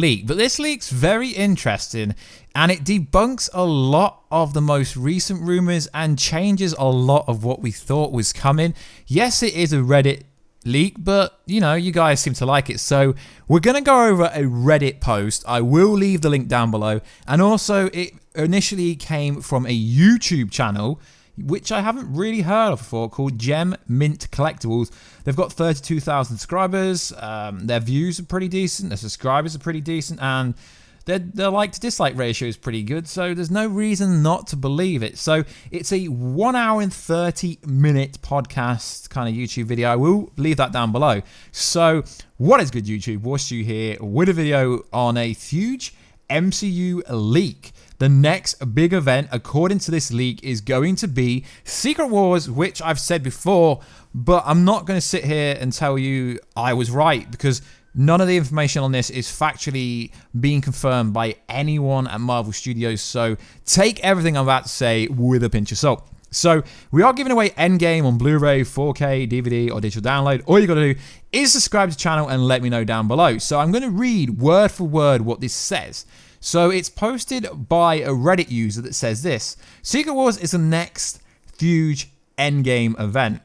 leak. But this leak's very interesting, and it debunks a lot of the most recent rumors and changes a lot of what we thought was coming. Yes, it is a Reddit leak, but you know, you guys seem to like it, so we're gonna go over a Reddit post. I will leave the link down below, and also it initially came from a YouTube channel which I haven't really heard of before, called Gem Mint Collectibles. They've got 32,000 subscribers. Their views are pretty decent, their subscribers are pretty decent, and their like to dislike ratio is pretty good, so there's no reason not to believe it. So it's a 1 hour and 30-minute podcast kind of YouTube video. I will leave that down below. So what is good, YouTube? Warstu here with a video on a huge MCU leak. The next big event, according to this leak, is going to be Secret Wars, which I've said before, but I'm not going to sit here and tell you I was right, because none of the information on this is factually being confirmed by anyone at Marvel Studios, so take everything I'm about to say with a pinch of salt. So we are giving away EndGame on Blu-ray, 4K, DVD, or digital download. All you got to do is subscribe to the channel and let me know down below. So I'm going to read word for word what this says. So it's posted by a Reddit user that says this: Secret Wars is the next huge EndGame event.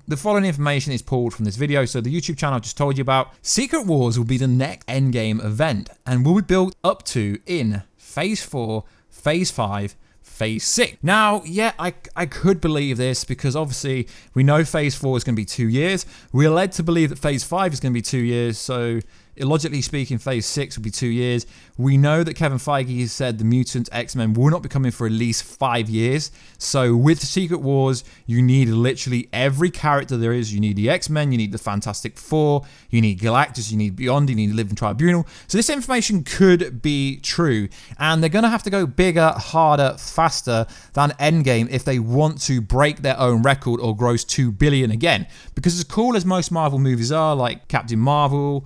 The following information is pulled from this video, so the YouTube channel I just told you about. Secret Wars will be the next EndGame event and will be built up to in Phase 4, Phase 5, Phase 6. Now, yeah, I could believe this, because obviously we know Phase 4 is going to be 2 years. We're led to believe that Phase 5 is going to be 2 years, so logically speaking, Phase 6 will be 2 years. We know that Kevin Feige has said the Mutant X-Men will not be coming for at least 5 years. So with Secret Wars, you need literally every character there is. You need the X-Men, you need the Fantastic Four, you need Galactus, you need Beyond, you need the Living Tribunal. So this information could be true. And they're going to have to go bigger, harder, faster than EndGame if they want to break their own record or gross $2 billion again. Because as cool as most Marvel movies are, like Captain Marvel,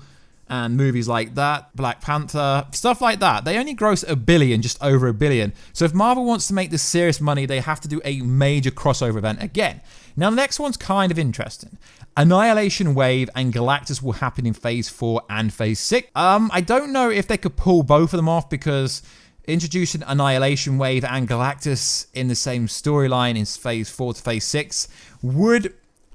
and movies like that, Black Panther, stuff like that, they only gross $1 billion, just over $1 billion. So if Marvel wants to make this serious money, they have to do a major crossover event again. Now the next one's kind of interesting. Annihilation Wave and Galactus will happen in Phase 4 and Phase 6. I don't know if they could pull both of them off, because introducing Annihilation Wave and Galactus in the same storyline in Phase 4 to Phase 6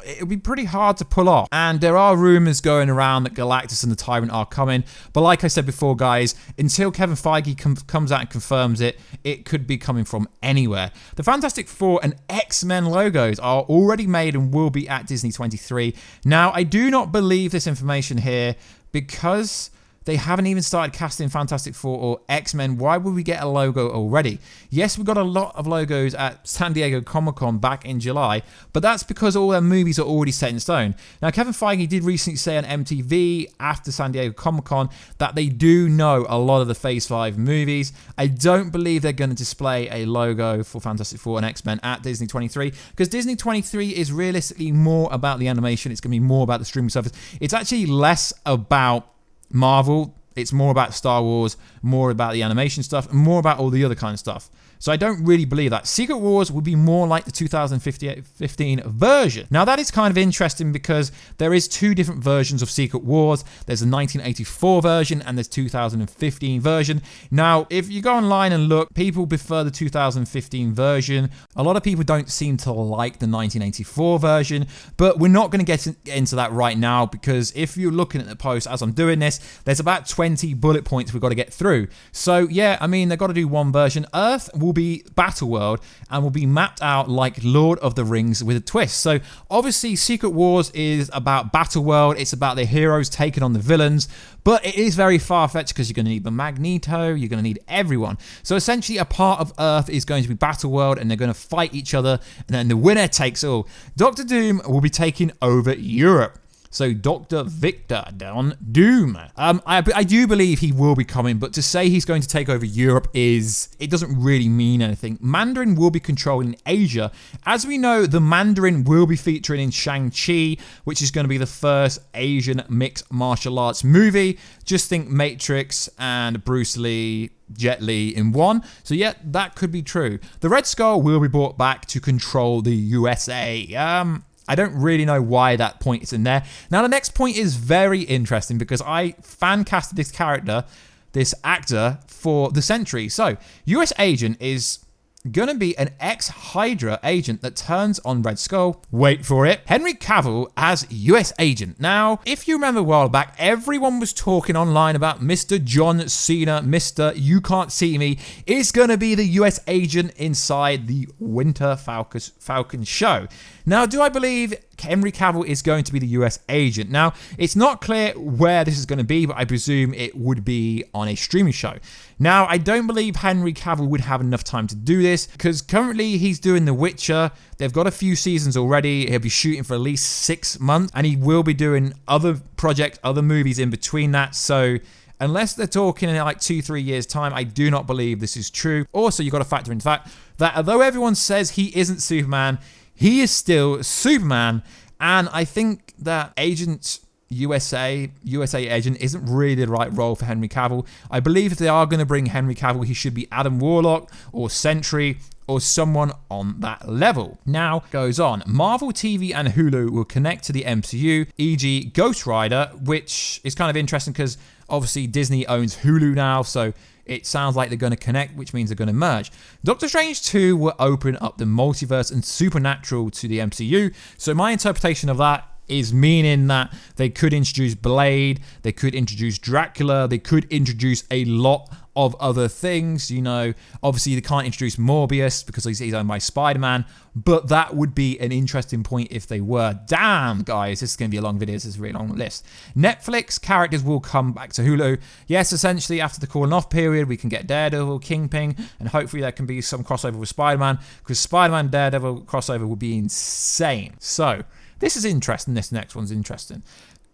it would be pretty hard to pull off. And there are rumors going around that Galactus and the Tyrant are coming. But like I said before, guys, until Kevin Feige comes out and confirms it, it could be coming from anywhere. The Fantastic Four and X-Men logos are already made and will be at Disney 23. Now, I do not believe this information here, because they haven't even started casting Fantastic Four or X-Men. Why would we get a logo already? Yes, we got a lot of logos at San Diego Comic-Con back in July, but that's because all their movies are already set in stone. Now, Kevin Feige did recently say on MTV after San Diego Comic-Con that they do know a lot of the Phase 5 movies. I don't believe they're going to display a logo for Fantastic Four and X-Men at Disney 23, because Disney 23 is realistically more about the animation. It's going to be more about the streaming service. It's actually less about Marvel. It's more about Star Wars, more about the animation stuff, and more about all the other kind of stuff. So I don't really believe that. Secret Wars would be more like the 2015 version. Now that is kind of interesting, because there is two different versions of Secret Wars. There's a 1984 version and there's 2015 version. Now, if you go online and look, people prefer the 2015 version. A lot of people don't seem to like the 1984 version, but we're not going to get into that right now, because if you're looking at the post as I'm doing this, there's about 20 bullet points we've got to get through. So yeah, I mean, they've got to do one version. Earth will be Battleworld and will be mapped out like Lord of the Rings with a twist. So obviously Secret Wars is about Battleworld. It's about the heroes taking on the villains, but it is very far-fetched, because you're going to need the Magneto, you're going to need everyone. So essentially a part of Earth is going to be Battleworld, and they're going to fight each other, and then the winner takes all. Doctor Doom will be taking over Europe. So Dr. Victor Von Doom. I do believe he will be coming, but to say he's going to take over Europe it doesn't really mean anything. Mandarin will be controlling Asia. As we know, the Mandarin will be featuring in Shang-Chi, which is going to be the first Asian mixed martial arts movie. Just think Matrix and Bruce Lee, Jet Li in one. So yeah, that could be true. The Red Skull will be brought back to control the USA. I don't really know why that point is in there. Now, the next point is very interesting, because I fan casted this character this actor for the Sentry. So, US Agent is gonna be an ex-Hydra agent that turns on Red Skull. Wait for it. Henry Cavill as US Agent. Now, if you remember a while back, everyone was talking online about Mr. John Cena, Mr. You Can't See Me, is gonna be the US Agent inside the Winter Falcon show. Now, do I believe Henry Cavill is going to be the US Agent? Now, it's not clear where this is going to be, but I presume it would be on a streaming show. Now, I don't believe Henry Cavill would have enough time to do this, because currently he's doing The Witcher. They've got a few seasons already. He'll be shooting for at least 6 months, and he will be doing other projects, other movies in between that. So unless they're talking in like 2-3 years time, I do not believe this is true. Also, you've got to factor in the fact that although everyone says he isn't Superman, he is still Superman, and I think that USA Agent isn't really the right role for Henry Cavill. I believe if they are going to bring Henry Cavill, he should be Adam Warlock or Sentry or someone on that level. Now, goes on. Marvel TV and Hulu will connect to the MCU, e.g. Ghost Rider, which is kind of interesting because obviously Disney owns Hulu now, so it sounds like they're going to connect, which means they're going to merge. Doctor Strange 2 will open up the multiverse and supernatural to the MCU. So my interpretation of that is meaning that they could introduce Blade, they could introduce Dracula, they could introduce a lot of other things. You know, obviously they can't introduce Morbius because he's owned by Spider-Man, but that would be an interesting point if they were. Damn, guys, this is going to be a long video. This is a really long list. Netflix characters will come back to Hulu. Yes, essentially after the calling off period, we can get Daredevil, Kingpin, and hopefully there can be some crossover with Spider-Man, because Spider-Man Daredevil crossover would be insane. So this is interesting. This next one's interesting.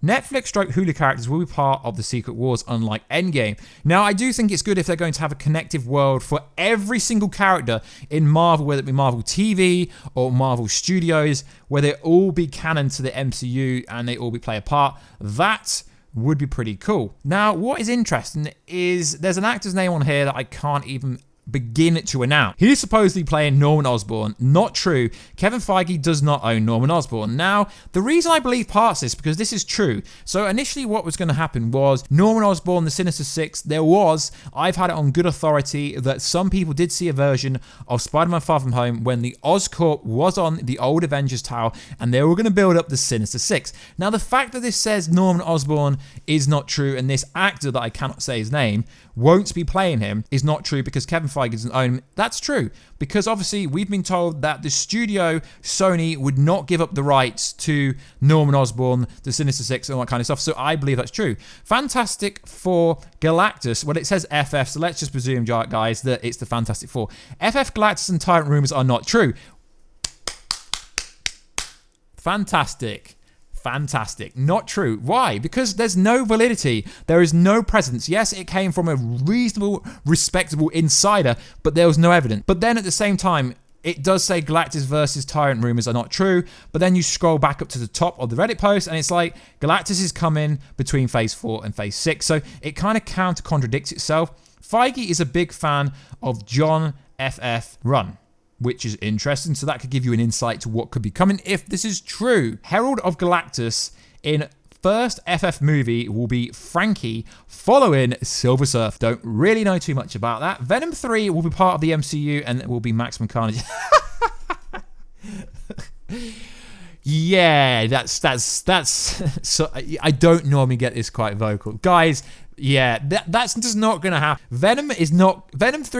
Netflix stroke Hulu characters will be part of the Secret Wars, unlike EndGame. Now, I do think it's good if they're going to have a connective world for every single character in Marvel, whether it be Marvel TV or Marvel Studios, where they all be canon to the MCU and they all play a part. That would be pretty cool. Now, what is interesting is there's an actor's name on here that I can't even begin to announce. He's supposedly playing Norman Osborn. Not true. Kevin Feige does not own Norman Osborn. Now, the reason I believe parts this because this is true. So initially what was going to happen was Norman Osborn, the Sinister Six, I've had it on good authority that some people did see a version of Spider-Man Far From Home when the Oscorp was on the old Avengers tower and they were going to build up the Sinister Six. Now, the fact that this says Norman Osborn is not true and this actor that I cannot say his name won't be playing him is not true because Kevin Feige doesn't own him. That's true because obviously we've been told that the studio, Sony, would not give up the rights to Norman Osborn, the Sinister Six, and all that kind of stuff. So I believe that's true. Fantastic Four Galactus. Well, it says FF, so let's just presume, guys, that it's the Fantastic Four. FF Galactus and Tyrant rumors are not true. Fantastic. Not true. Why? Because there's no validity. There is no presence. Yes, it came from a reasonable, respectable insider, but there was no evidence. But then at the same time, it does say Galactus versus Tyrant rumors are not true, but then you scroll back up to the top of the Reddit post and it's like Galactus is coming between Phase 4 and Phase 6. So it kind of counter-contradicts itself. Feige is a big fan of John FF Run, which is interesting. So that could give you an insight to what could be coming if this is true. Herald of Galactus in first FF movie will be Frankie following Silver Surfer. Don't really know too much about that. Venom 3 will be part of the MCU and it will be Maximum Carnage. Yeah, that's so I don't normally get this quite vocal. Guys, yeah, that's just not going to happen. Venom 3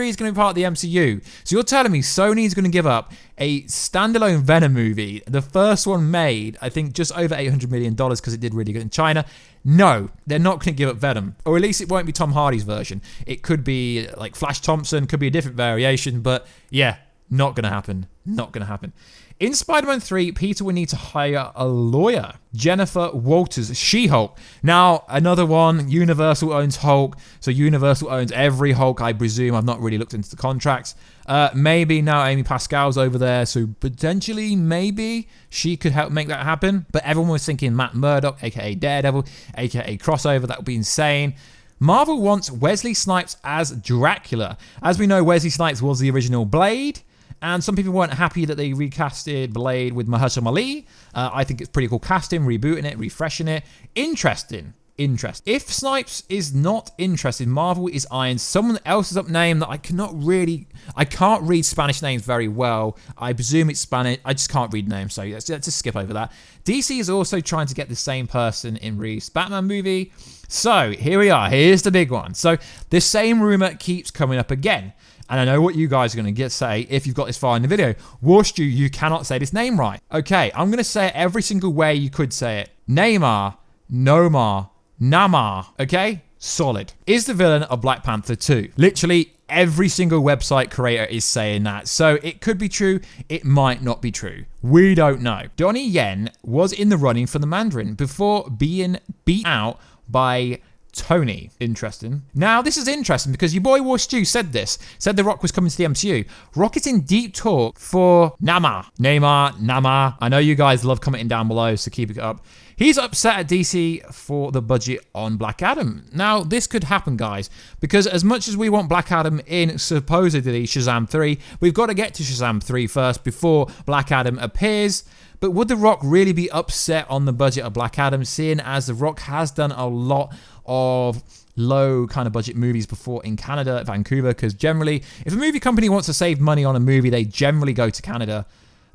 is going to be part of the MCU. So you're telling me Sony's going to give up a standalone Venom movie, the first one made, I think, just over $800 million because it did really good in China. No, they're not going to give up Venom. Or at least it won't be Tom Hardy's version. It could be like Flash Thompson, could be a different variation, but yeah, not going to happen. Not going to happen. In Spider-Man 3, Peter will need to hire a lawyer. Jennifer Walters, She-Hulk. Now, another one, Universal owns Hulk, so Universal owns every Hulk, I presume. I've not really looked into the contracts. Maybe now Amy Pascal's over there, so potentially, maybe she could help make that happen. But everyone was thinking Matt Murdock, aka Daredevil, aka crossover. That would be insane. Marvel wants Wesley Snipes as Dracula. As we know, Wesley Snipes was the original Blade. And some people weren't happy that they recasted Blade with Mahershala Ali. I think it's pretty cool casting, rebooting it, refreshing it. Interesting. interest. If Snipes is not interested, Marvel is eyeing someone else's up name that I can't read Spanish names very well. I presume it's Spanish. I just can't read names, so let's just skip over that. DC is also trying to get the same person in Reeves' Batman movie. So here we are. Here's the big one. So this same rumor keeps coming up again. And I know what you guys are going to say if you've got this far in the video. Warstu, you cannot say this name right. Okay, I'm going to say it every single way you could say it. Neymar, Nomar, Namar. Okay? Solid. Is the villain of Black Panther 2. Literally every single website creator is saying that. So it could be true. It might not be true. We don't know. Donnie Yen was in the running for the Mandarin before being beat out by Tony. Interesting. Now, this is interesting because your boy Warstu said The Rock was coming to the MCU. Rock is in deep talk for Neymar. I know you guys love commenting down below, so keep it up. He's upset at DC for the budget on Black Adam. Now, this could happen, guys, because as much as we want Black Adam in supposedly Shazam 3, we've got to get to Shazam 3 first before Black Adam appears. But would The Rock really be upset on the budget of Black Adam, seeing as The Rock has done a lot of low kind of budget movies before in Canada, Vancouver, because generally, if a movie company wants to save money on a movie, they generally go to Canada.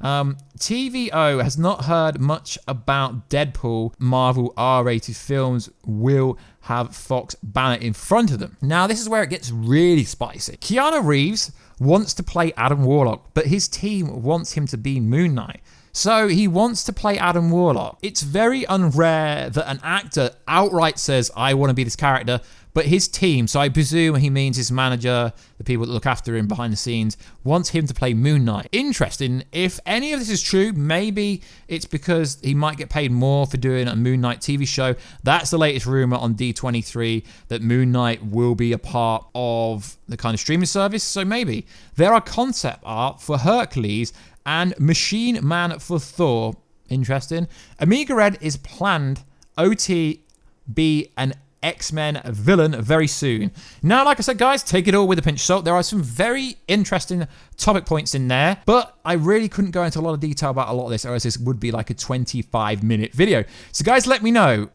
TVO has not heard much about Deadpool. Marvel R-rated films will have Fox banner in front of them. Now, this is where it gets really spicy. Keanu Reeves wants to play Adam Warlock, but his team wants him to be Moon Knight. So he wants to play Adam Warlock. It's very unrare that an actor outright says, I want to be this character, but his team, so I presume he means his manager, the people that look after him behind the scenes, wants him to play Moon Knight. Interesting. If any of this is true, maybe it's because he might get paid more for doing a Moon Knight TV show. That's the latest rumor on D23, that Moon Knight will be a part of the kind of streaming service. So maybe. There are concept art for Hercules and Machine Man for Thor. Interesting. Omega Red is planned OT-B an X-Men villain very soon. Now, like I said, guys, take it all with a pinch of salt. There are some very interesting topic points in there, but I really couldn't go into a lot of detail about a lot of this, or else this would be like a 25-minute video. So, guys, let me know.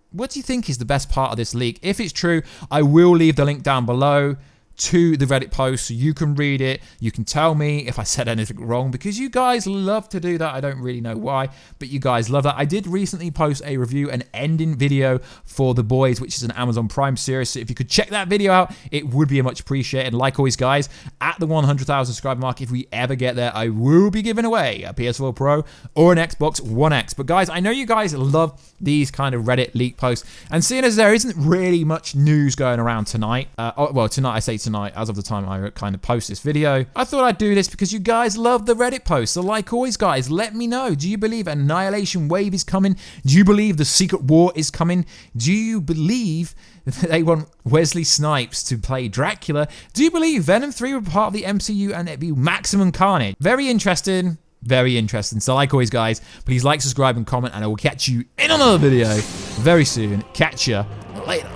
What do you think is the best part of this leak? If it's true, I will leave the link down below to the Reddit post so you can read it. You can tell me if I said anything wrong, because you guys love to do that. I don't really know why, but you guys love that. I did recently post a review, an ending video for The Boys, which is an Amazon Prime series. So if you could check that video out, it would be much appreciated. Like always, guys, at the 100,000 subscriber mark, if we ever get there, I will be giving away a PS4 Pro or an Xbox One X. But guys, I know you guys love these kind of Reddit leak posts, and seeing as there isn't really much news going around tonight, well, tonight, I say tonight, as of the time I kind of post this video, I thought I'd do this because you guys love the Reddit posts. So like always, guys, let me know. Do you believe Annihilation Wave is coming? Do you believe the Secret War is coming? Do you believe that they want Wesley Snipes to play Dracula? Do you believe Venom 3 will be part of the MCU and it'd be maximum carnage? Very interesting. Very interesting. So like always, guys, please like, subscribe, and comment, and I will catch you in another video very soon. Catch ya later.